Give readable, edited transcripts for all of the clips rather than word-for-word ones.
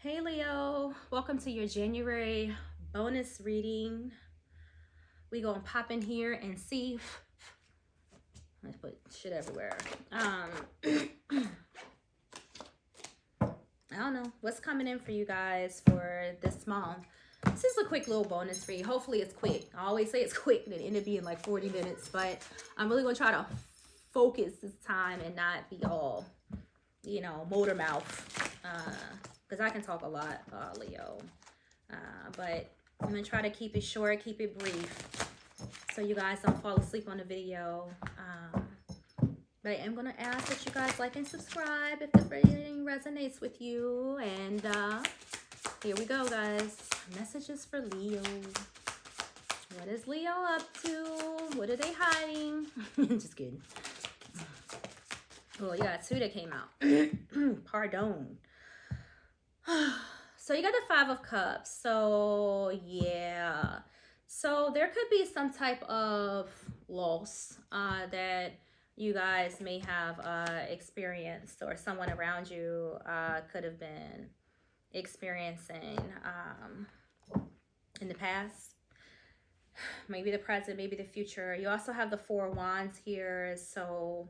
Hey Leo, welcome to your January bonus reading. We gonna pop in here and see. Let's put shit everywhere. I don't know what's coming in for you guys for this month. This is a quick little bonus read. Hopefully it's quick. I always say it's quick and it ended up being like 40 minutes, but I'm really gonna try to focus this time and not be all, motor mouth. Because I can talk a lot, Leo. But I'm going to try to keep it short, keep it brief, so you guys don't fall asleep on the video. But I am going to ask that you guys like and subscribe if the reading resonates with you. And here we go, guys. Messages for Leo. What is Leo up to? What are they hiding? Just kidding. Oh, you got two that came out. Pardon. So you got the Five of Cups. So yeah. So there could be some type of loss that you guys may have experienced, or someone around you could have been experiencing in the past. Maybe the present, maybe the future. You also have the Four of Wands here. So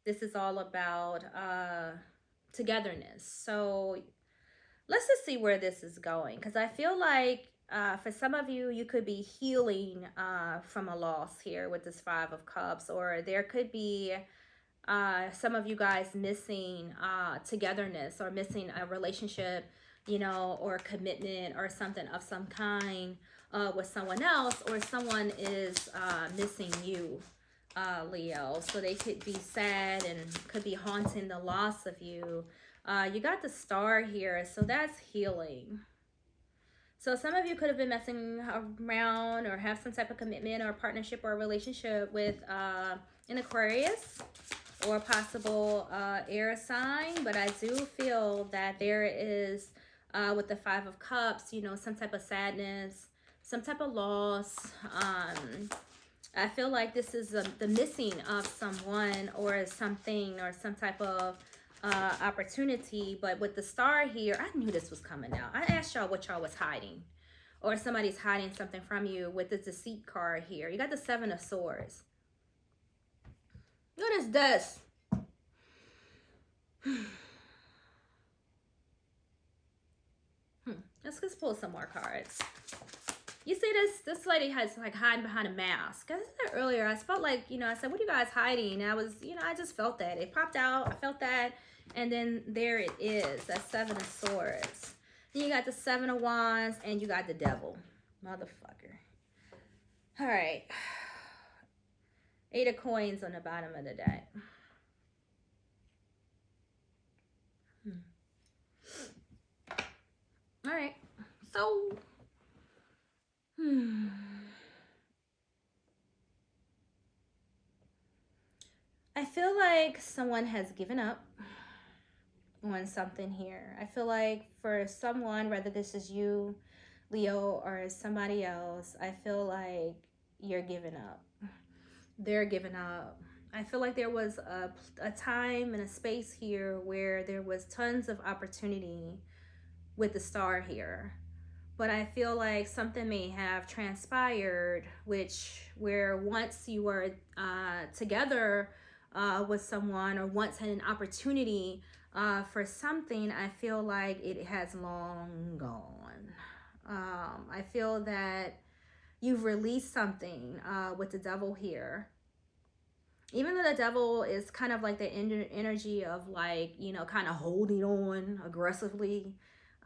this is all about togetherness. So let's just see where this is going, because I feel like for some of you, you could be healing from a loss here with this Five of Cups, or there could be some of you guys missing togetherness, or missing a relationship, or commitment or something of some kind with someone else, or someone is missing you, Leo. So they could be sad and could be haunting the loss of you. You got the Star here, so that's healing. So some of you could have been messing around or have some type of commitment or partnership or relationship with an Aquarius or a possible air sign. But I do feel that there is, with the Five of Cups, some type of sadness, some type of loss. I feel like this is the missing of someone or something, or some type of opportunity. But with the Star here, I knew this was coming out. I asked y'all what y'all was hiding, or somebody's hiding something from you with the Deceit card here. You got the Seven of Swords. What is this? Let's just pull some more cards. You see this lady has like hiding behind a mask. I said earlier, I felt like, I said, what are you guys hiding? And I was, I just felt that. It popped out. I felt that. And then there it is. That Seven of Swords. Then you got the Seven of Wands, and you got the Devil. Motherfucker. All right. Eight of Coins on the bottom of the deck. All right. So, I feel like someone has given up on something here. I feel like for someone, whether this is you, Leo, or somebody else, I feel like you're giving up. They're giving up. I feel like there was a time and a space here where there was tons of opportunity with the Star here. But I feel like something may have transpired, where once you were together with someone, or once had an opportunity for something, I feel like it has long gone. I feel that you've released something with the Devil here. Even though the Devil is kind of like the energy of like, kind of holding on aggressively,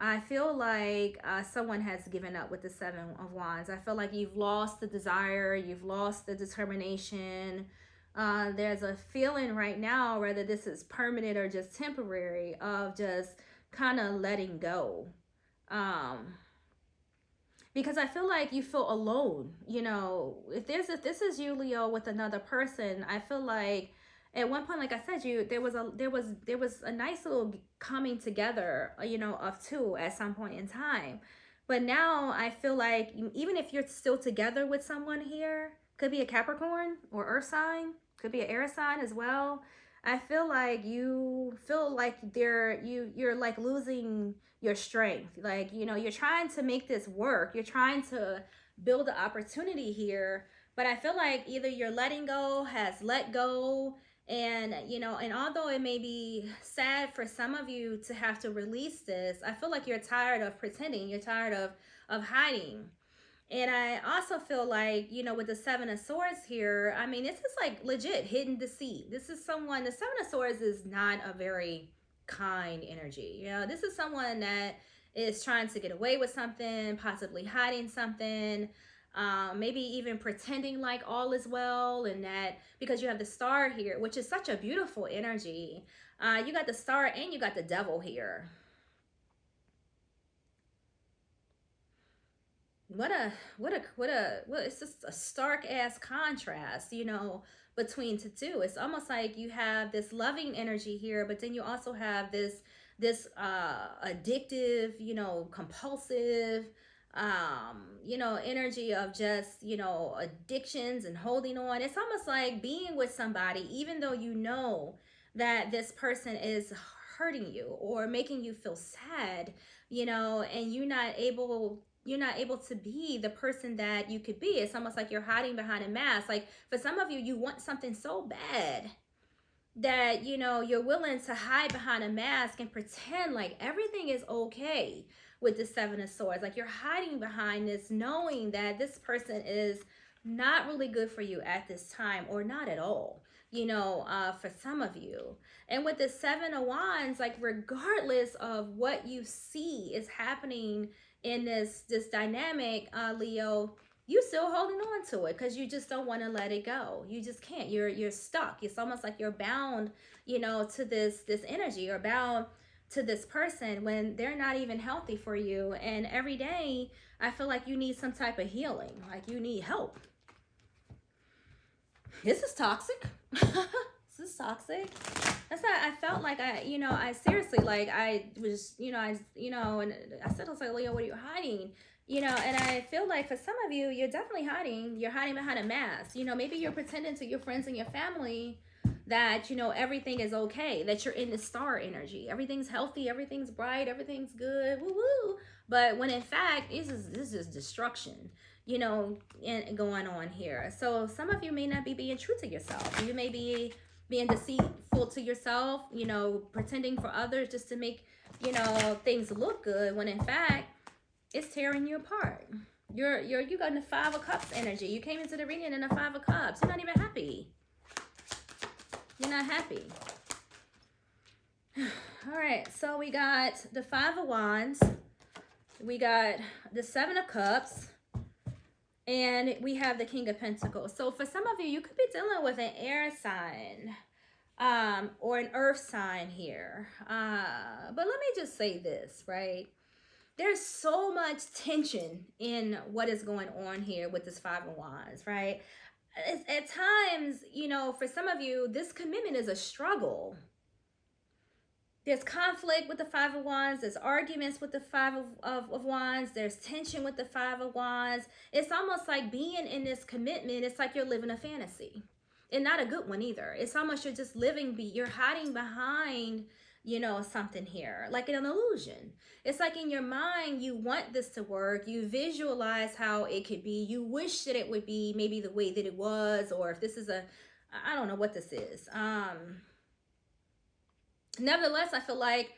I feel like someone has given up with the Seven of Wands. I feel like you've lost the desire, you've lost the determination. There's a feeling right now, whether this is permanent or just temporary, of just kind of letting go. Because I feel like you feel alone. If this is you, Leo, with another person, I feel like at one point, like I said, there was a nice little coming together, of two at some point in time. But now I feel like even if you're still together with someone here, could be a Capricorn or Earth sign, could be an air sign as well. I feel like you feel like you're like losing your strength. Like, you're trying to make this work. You're trying to build an opportunity here, but I feel like either you're letting go, has let go, and and although it may be sad for some of you to have to release this, I feel like you're tired of pretending. You're tired of hiding. And I also feel like, with the Seven of Swords here, I mean, this is like legit hidden deceit. This is someone, the Seven of Swords is not a very kind energy. This is someone that is trying to get away with something, possibly hiding something, maybe even pretending like all is well, and that because you have the star here, which is such a beautiful energy. You got the star and you got the devil here. What it's just a stark ass contrast, between the two. It's almost like you have this loving energy here, but then you also have this addictive, compulsive, energy of just, addictions and holding on. It's almost like being with somebody even though you know that this person is hurting you or making you feel sad, and you're not able to be the person that you could be. It's almost like you're hiding behind a mask. Like for some of you, you want something so bad that you're willing to hide behind a mask and pretend like everything is okay with the Seven of Swords. Like you're hiding behind this, knowing that this person is not really good for you at this time, or not at all, for some of you. And with the Seven of Wands, like regardless of what you see is happening in this dynamic, Leo, you still holding on to it because you just don't want to let it go. You just can't. You're stuck. It's almost like you're bound, to this energy. You're bound to this person when they're not even healthy for you. And every day, I feel like you need some type of healing. Like you need help. This is toxic. This is toxic. That's why I felt like I seriously, like I was, and I said, I was like, Leo, what are you hiding? And I feel like for some of you, you're definitely hiding. You're hiding behind a mask. Maybe you're pretending to your friends and your family that, everything is okay, that you're in the star energy. Everything's healthy, everything's bright, everything's good. Woo woo. But when in fact, this is destruction, and going on here. So some of you may not be being true to yourself. You may be being deceitful to yourself, pretending for others just to make, things look good, when in fact, it's tearing you apart. You got in the Five of Cups energy. You came into the reading in the Five of Cups. You're not even happy. You're not happy. All right, so we got the Five of Wands. We got the Seven of Cups. And we have the King of Pentacles. So for some of you, you could be dealing with an air sign, or an earth sign here. But let me just say this, right? There's so much tension in what is going on here with this Five of Wands, right? At times, for some of you, this commitment is a struggle. There's conflict with the Five of Wands. There's arguments with the Five of Wands. There's tension with the Five of Wands. It's almost like being in this commitment, it's like you're living a fantasy. And not a good one either. It's almost you're just you're hiding behind, something here, like an illusion. It's like in your mind, you want this to work. You visualize how it could be. You wish that it would be maybe the way that it was, or if this is I don't know what this is. Nevertheless, I feel like,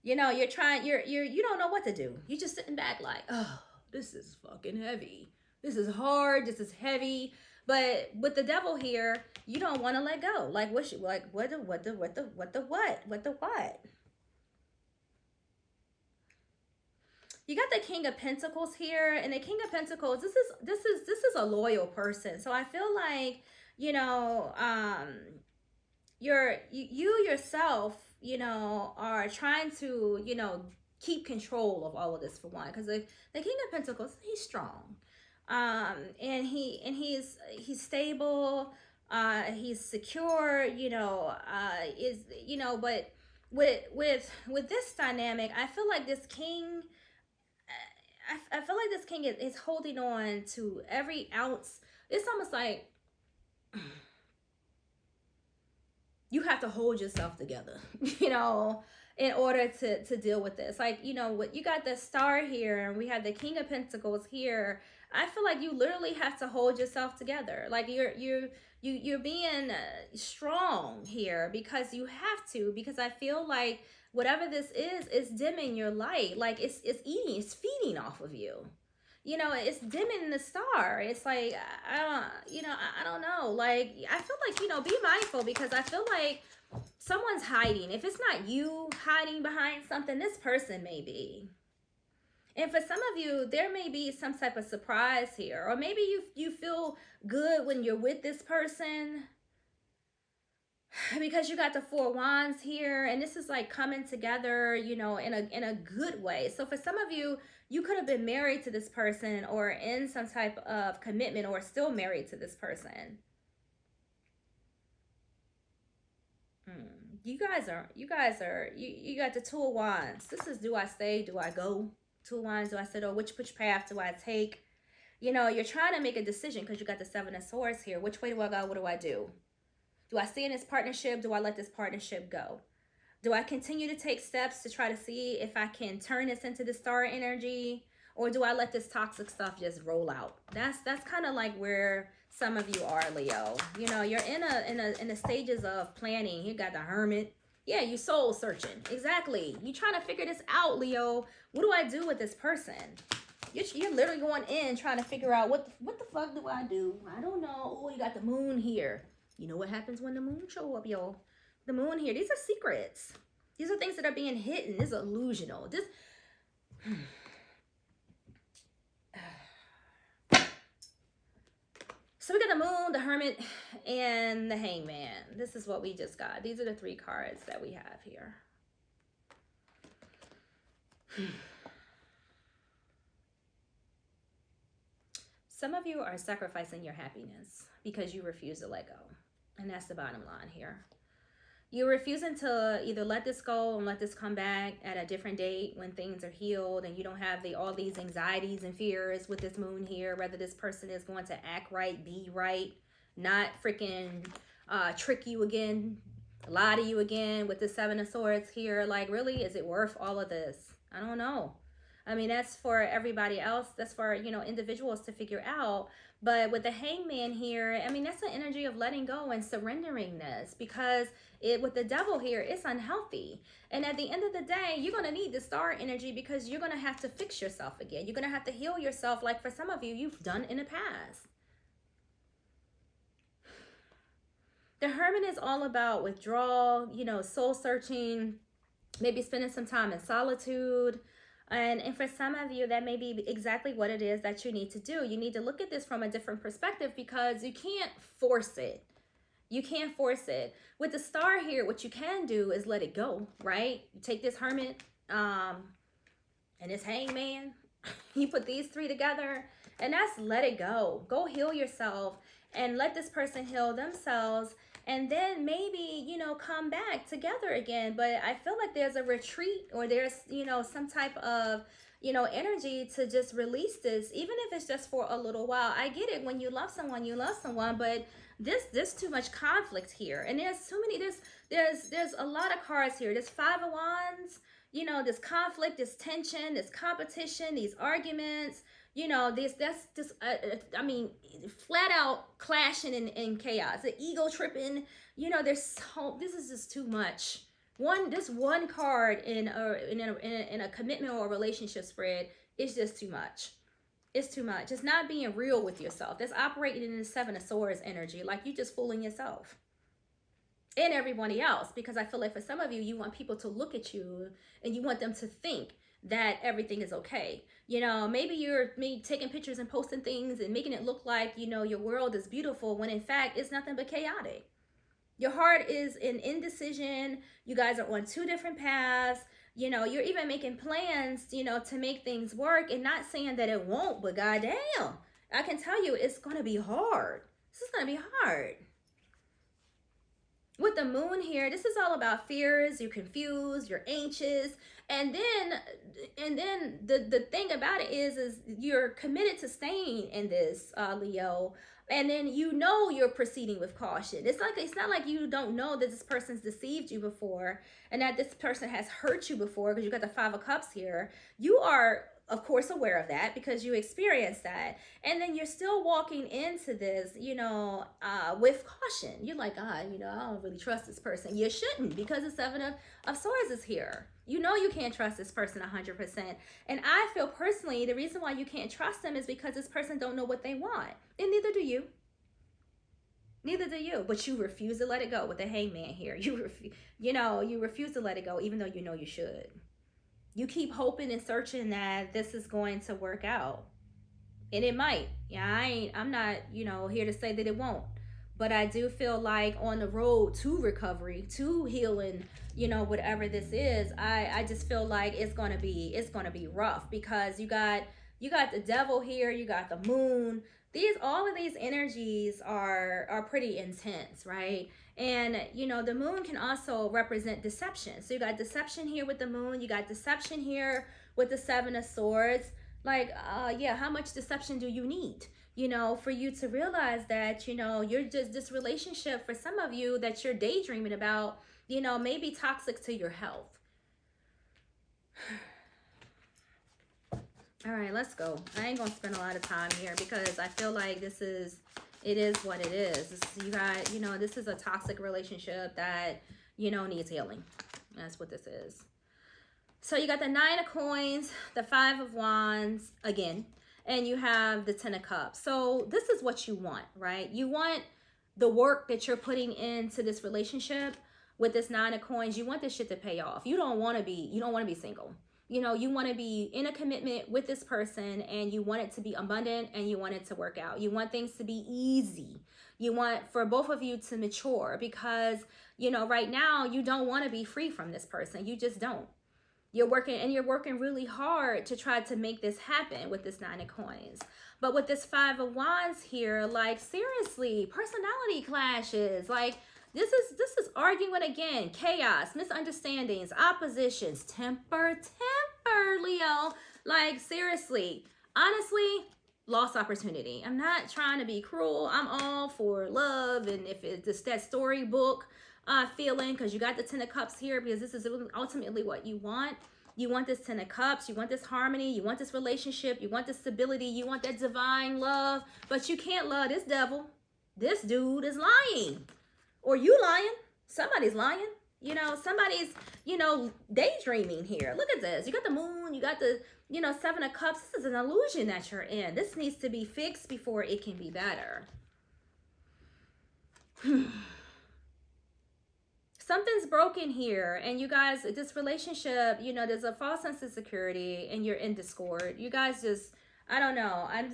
you don't know what to do. You're just sitting back like, oh, this is fucking heavy. This is hard. This is heavy. But with the devil here, you don't want to let go. Like what? What the what? You got the King of Pentacles here, and the King of Pentacles. This is a loyal person. So I feel like, you yourself, are trying to, keep control of all of this, for one, because the King of Pentacles, he's strong, and he's stable, he's secure, but with this dynamic, I feel like this king, I feel like this king is holding on to every ounce. It's almost like you have to hold yourself together, you know, in order to deal with this. Like, you know, what you got the Star here and we have the King of Pentacles here. I feel like you literally have to hold yourself together. Like you're being strong here because you have to, because I feel like whatever this is dimming your light. Like it's eating, it's feeding off of you. You know, it's dimming the star. It's like, I don't, you know, I don't know. Like, I feel like, you know, be mindful, because I feel like someone's hiding. If it's not you hiding behind something, this person may be. And for some of you, there may be some type of surprise here. Or maybe you feel good when you're with this person, because you got the Four Wands here, and this is like coming together, you know, in a good way. So for some of you, you could have been married to this person or in some type of commitment, or still married to this person. You guys are, you got the Two of Wands. This is, do I stay, do I go? Two of Wands, do I sit, or which path do I take? You know, you're trying to make a decision because you got the Seven of Swords here. Which way do I go? What do I do? Do I stay in this partnership? Do I let this partnership go? Do I continue to take steps to try to see if I can turn this into the star energy? Or do I let this toxic stuff just roll out? That's kind of like where some of you are, Leo. You know, you're in the stages of planning. You got the Hermit. Yeah, you soul searching. Exactly. You trying to figure this out, Leo. What do I do with this person? You're literally going in trying to figure out what the fuck do I do? I don't know. Oh, you got the Moon here. You know what happens when the Moon show up, yo? The Moon here. These are secrets. These are things that are being hidden. This is illusional. This. So we got the Moon, the Hermit, and the Hangman. This is what we just got. These are the three cards that we have here. Some of you are sacrificing your happiness because you refuse to let go. And that's the bottom line here. You're refusing to either let this go and let this come back at a different date when things are healed and you don't have all these anxieties and fears with this Moon here, whether this person is going to act right, be right, not freaking trick you again, lie to you again with the Seven of Swords here. Like, really, is it worth all of this? I don't know. I mean, that's for everybody else. That's for, you know, individuals to figure out. But with the Hangman here, I mean, that's the energy of letting go and surrendering this, because with the Devil here, it's unhealthy. And at the end of the day, you're going to need the Star energy, because you're going to have to fix yourself again. You're going to have to heal yourself, like for some of you, you've done in the past. The Hermit is all about withdrawal, you know, soul searching, maybe spending some time in solitude. And for some of you, that may be exactly what it is that you need to do. You need to look at this from a different perspective, because you can't force it. You can't force it. With the Star here, what you can do is let it go, right? You take this Hermit and this Hangman. You put these three together, and that's let it go. Go heal yourself and let this person heal themselves. And then maybe, you know, come back together again. But I feel like there's a retreat, or there's, you know, some type of, you know, energy to just release this, even if it's just for a little while. I get it. When you love someone, you love someone, but there's too much conflict here. And there's too many, there's a lot of cards here. There's Five of Wands, you know, this conflict, this tension, this competition, these arguments. You know, that's just, I mean, flat out clashing in chaos, the ego tripping. You know, this is just too much. This one card in a commitment or a relationship spread is just too much. It's too much. It's not being real with yourself. That's operating in the Seven of Swords energy, like you just fooling yourself and everybody else. Because I feel like for some of you, you want people to look at you and you want them to think that everything is okay. You know, maybe you're taking pictures and posting things and making it look like, you know, your world is beautiful, when in fact it's nothing but chaotic. Your heart is in indecision. You guys are on two different paths. You know, you're even making plans, you know, to make things work, and not saying that it won't, but goddamn, I can tell you it's going to be hard. This is going to be hard. With the Moon here, this is all about fears. You're confused, you're anxious, and then the thing about it is you're committed to staying in this, Leo. And then you're proceeding with caution. It's not like you don't know that this person's deceived you before, and that this person has hurt you before, because you got the Five of Cups here. You are, of course, aware of that because you experienced that. And then you're still walking into this, with caution. You're like, God, I don't really trust this person. You shouldn't, because the Seven of Swords is here. You can't trust this person 100%. And I feel personally, the reason why you can't trust them is because this person don't know what they want. And neither do you. Neither do you. But you refuse to let it go with the Hangman here. You refuse to let it go, even though you should. You keep hoping and searching that this is going to work out. And it might. Yeah, I'm not, here to say that it won't. But I do feel like on the road to recovery, to healing, whatever this is, I just feel like it's gonna be rough, because you got the Devil here, you got the Moon. All of these energies are pretty intense, right? And the Moon can also represent deception. So you got deception here with the Moon, you got deception here with the Seven of Swords. Like, how much deception do you need? For you to realize that, you're just, this relationship, for some of you that you're daydreaming about, may be toxic to your health. All right, let's go. I ain't gonna spend a lot of time here, because I feel like it is what it is. This is a toxic relationship that, needs healing. That's what this is. So you got the Nine of Coins, the Five of Wands again, and you have the Ten of Cups. So this is what you want, right? You want the work that you're putting into this relationship with this Nine of Coins. You want this shit to pay off. You don't want to be single. You want to be in a commitment with this person, and you want it to be abundant, and you want it to work out. You want things to be easy. You want for both of you to mature, because, right now you don't want to be free from this person. You just don't. You're working really hard to try to make this happen with this Nine of Coins. But with this Five of Wands here, like, seriously, personality clashes. Like, this is arguing again, chaos, misunderstandings, oppositions, temper, Leo. Like, seriously, honestly, lost opportunity. I'm not trying to be cruel. I'm all for love, and if it's that storybook feeling, because you got the Ten of Cups here, because this is ultimately what you want. You want this Ten of Cups, you want this harmony, you want this relationship, you want this stability, you want that divine love, but you can't love this devil. This dude is lying. Or you lying. Somebody's lying. Somebody's, daydreaming here. Look at this. You got the Moon, you got the, Seven of Cups. This is an illusion that you're in. This needs to be fixed before it can be better. Something's broken here, and you guys, this relationship, there's a false sense of security, and you're in discord. You guys just, I don't know. I'm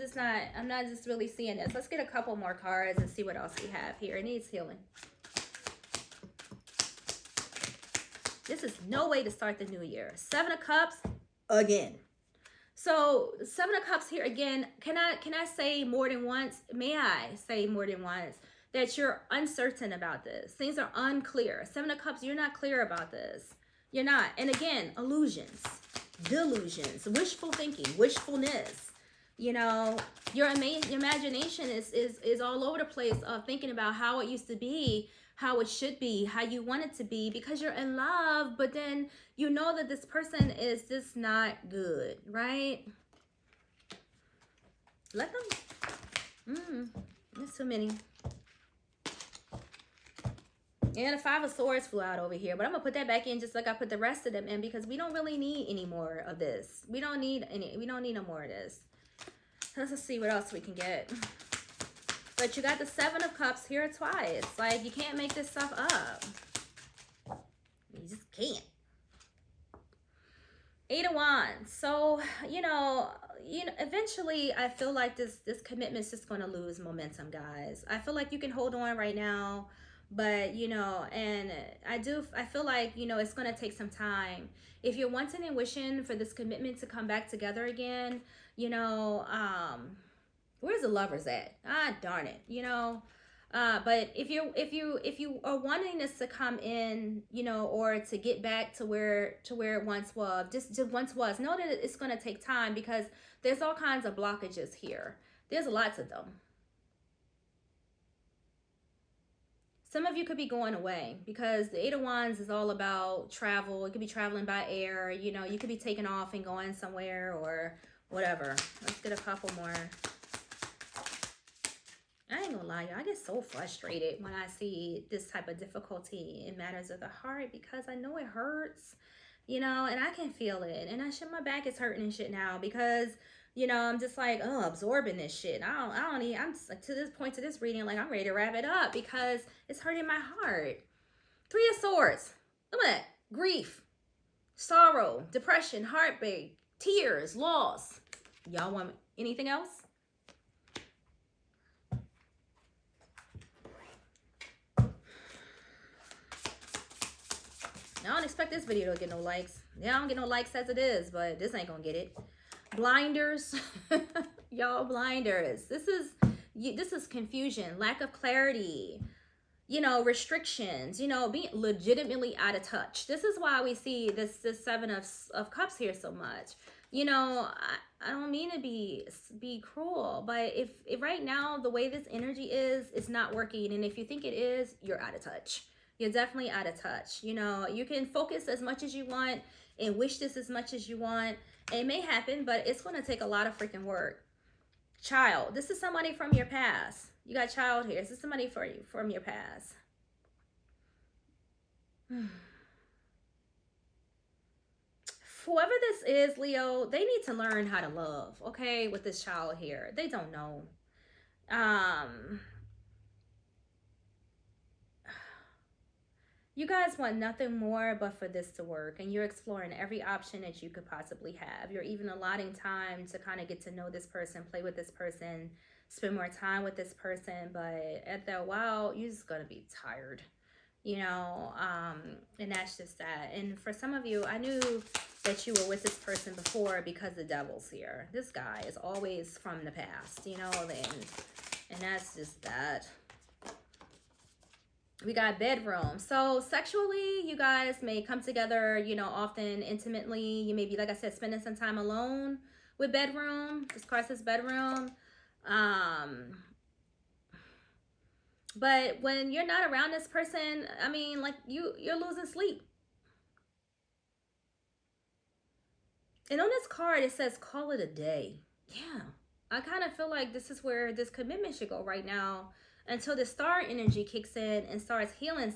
not just really seeing this. Let's get a couple more cards and see what else we have here. It needs healing. This is no way to start the new year. Seven of Cups again. So Seven of Cups here again. Can I say more than once? May I say more than once that you're uncertain about this? Things are unclear. Seven of Cups, you're not clear about this. You're not. And again, illusions, delusions, wishful thinking, wishfulness. Your imagination is all over the place of thinking about how it used to be, how it should be, how you want it to be, because you're in love, but then you know that this person is just not good, right? Let them. There's too many. And the Five of Swords flew out over here, but I'm gonna put that back in just like I put the rest of them in, because we don't really need any more of this. We don't need no more of this. Let's see what else we can get. But you got the Seven of Cups here twice. Like, you can't make this stuff up. You just can't. Eight of Wands. So, eventually I feel like this commitment is just going to lose momentum, guys. I feel like you can hold on right now, but, and I feel like, it's going to take some time. If you're wanting and wishing for this commitment to come back together again, where's the Lovers at? Ah, darn it. But if you are wanting this to come in, you know, or to get back to where it once was, just once was, know that it's going to take time, because there's all kinds of blockages here. There's lots of them. Some of you could be going away, because the Eight of Wands is all about travel. It could be traveling by air. You know, you could be taking off and going somewhere or whatever. Let's get a couple more. I ain't gonna lie, y'all, I get so frustrated when I see this type of difficulty in matters of the heart, because I know it hurts, you know, and I can feel it. And my back is hurting and shit now, because, you know, I'm just like, oh, absorbing this shit. I'm just, like, to this point, to this reading, like, I'm ready to wrap it up, because it's hurting my heart. Three of Swords. Look at that. Grief, sorrow, depression, heartbreak, tears, loss. Y'all want anything else? I don't expect this video to get no likes. Yeah, I don't get no likes as it is, but this ain't gonna get it. Blinders. Y'all, blinders. This is confusion, lack of clarity, you know, restrictions, you know, being legitimately out of touch. This is why we see this Seven of Cups here so much. You know, I don't mean to be cruel, but if right now the way this energy is, it's not working. And if you think it is, you're out of touch. You're definitely out of touch. You know, you can focus as much as you want and wish this as much as you want. It may happen, but it's going to take a lot of freaking work. Child. This is somebody from your past. You got child here. This is somebody for you from your past. Whoever this is, Leo, they need to learn how to love, okay, with this child here. They don't know. You guys want nothing more but for this to work, and you're exploring every option that you could possibly have. You're even allotting time to kind of get to know this person, play with this person, spend more time with this person, but at that while, you're just going to be tired, you know, and that's just that. And for some of you, I knew that you were with this person before because the devil's here. This guy is always from the past, you know, and that's just that. We got bedroom. So sexually, you guys may come together, you know, often intimately. You may be, like I said, spending some time alone with bedroom. This card says bedroom. But when you're not around this person, I mean, like, you're losing sleep. And on this card, it says, call it a day. Yeah. I kind of feel like this is where this commitment should go right now, until the star energy kicks in and starts healing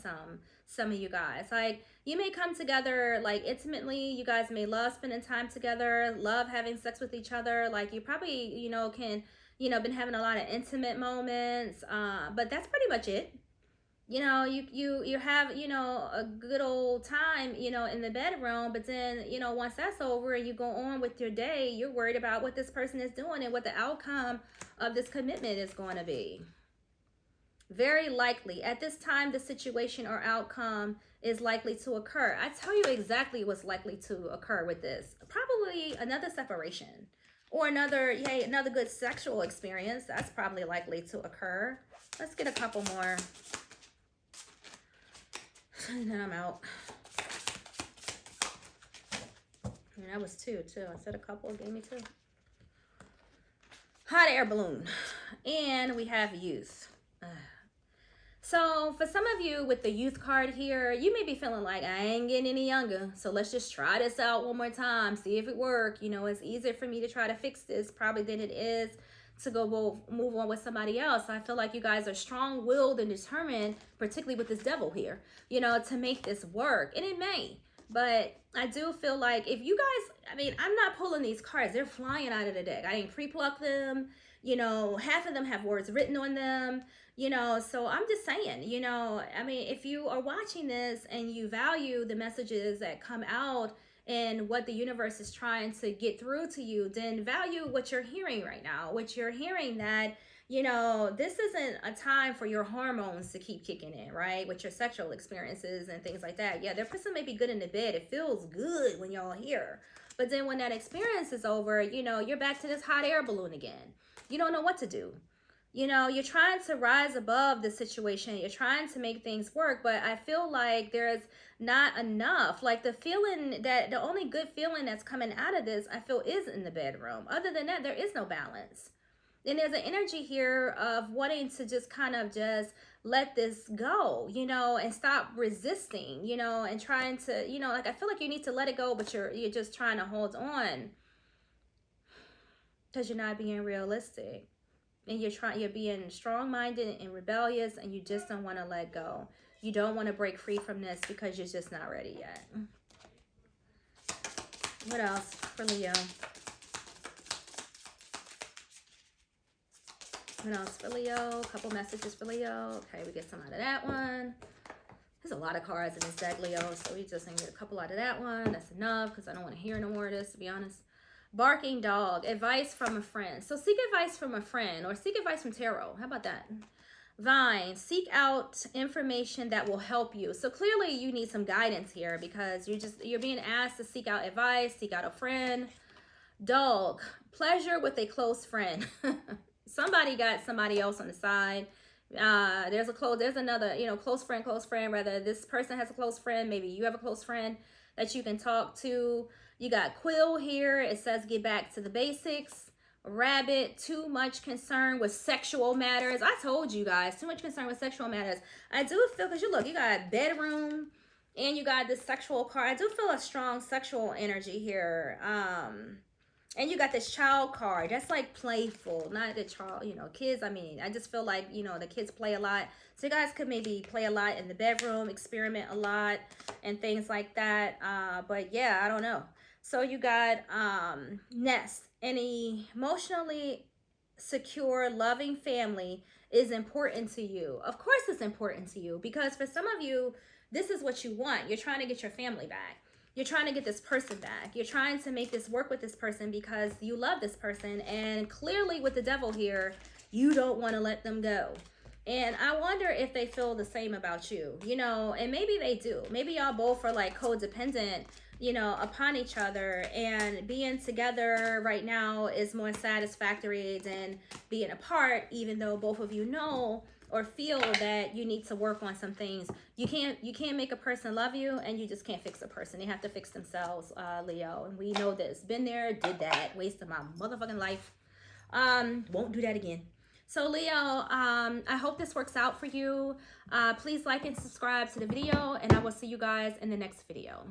some of you guys. Like, you may come together, like, intimately. You guys may love spending time together, love having sex with each other. Like, you probably, you know, can, you know, been having a lot of intimate moments. But that's pretty much it. You know, you have, you know, a good old time, you know, in the bedroom, but then, you know, once that's over and you go on with your day, you're worried about what this person is doing and what the outcome of this commitment is going to be. Very likely at this time, the situation or outcome is likely to occur. I tell you exactly what's likely to occur with this. Probably another separation, or another good sexual experience. That's probably likely to occur. Let's get a couple more. And then I'm out. And that was two too. I said a couple, gave me two. Hot air balloon. And we have youth. So for some of you with the youth card here, you may be feeling like, I ain't getting any younger, so let's just try this out one more time, see if it works. You know, it's easier for me to try to fix this probably than it is to go move on with somebody else. I feel like you guys are strong-willed and determined, particularly with this devil here, you know, to make this work. And it may. But I do feel like if you guys, I mean, I'm not pulling these cards. They're flying out of the deck. I didn't pre-pluck them. You know, half of them have words written on them. You know, so I'm just saying, you know, I mean, if you are watching this and you value the messages that come out and what the universe is trying to get through to you, then value what you're hearing right now. What you're hearing that, you know, this isn't a time for your hormones to keep kicking in, right? With your sexual experiences and things like that. Yeah, their person may be good in the bed. It feels good when y'all here. But then when that experience is over, you know, you're back to this hot air balloon again. You don't know what to do. You know, you're trying to rise above the situation. You're trying to make things work, but I feel like there's not enough. Like the feeling that the only good feeling that's coming out of this, I feel, is in the bedroom. Other than that, there is no balance. And there's an energy here of wanting to just kind of just let this go, you know, and stop resisting, you know, and trying to, you know, like I feel like you need to let it go, but you're just trying to hold on because you're not being realistic. And you're being strong-minded and rebellious, and you just don't want to let go. You don't want to break free from this because you're just not ready yet. What else for Leo? What else for Leo? A couple messages for Leo. Okay, we get some out of that one. There's a lot of cards in this deck, Leo, so we just gonna get a couple out of that one. That's enough because I don't want to hear no more of this, to be honest. Barking dog, advice from a friend. So seek advice from a friend or seek advice from tarot. How about that? Vine, seek out information that will help you. So clearly you need some guidance here because you're being asked to seek out advice, seek out a friend. Dog, pleasure with a close friend. Somebody got somebody else on the side. There's another, you know, close friend, rather. This person has a close friend. Maybe you have a close friend that you can talk to. You got Quill here. It says get back to the basics. Rabbit, too much concern with sexual matters. I told you guys, too much concern with sexual matters. I do feel, because you got bedroom and you got this sexual card. I do feel a strong sexual energy here. And you got this child card. That's like playful, not the child, you know, kids. I mean, I just feel like, you know, the kids play a lot. So you guys could maybe play a lot in the bedroom, experiment a lot and things like that. But yeah, I don't know. So you got nest. An emotionally secure, loving family is important to you. Of course it's important to you because for some of you, this is what you want. You're trying to get your family back. You're trying to get this person back. You're trying to make this work with this person because you love this person. And clearly with the devil here, you don't want to let them go. And I wonder if they feel the same about you, you know, and maybe they do. Maybe y'all both are like codependent, you know, upon each other, and being together right now is more satisfactory than being apart, even though both of you know or feel that you need to work on some things. You can't make a person love you, and you just can't fix a person. They have to fix themselves, Leo. And we know this. Been there, did that, wasted my motherfucking life. Won't do that again. So Leo, I hope this works out for you. Please like and subscribe to the video, and I will see you guys in the next video.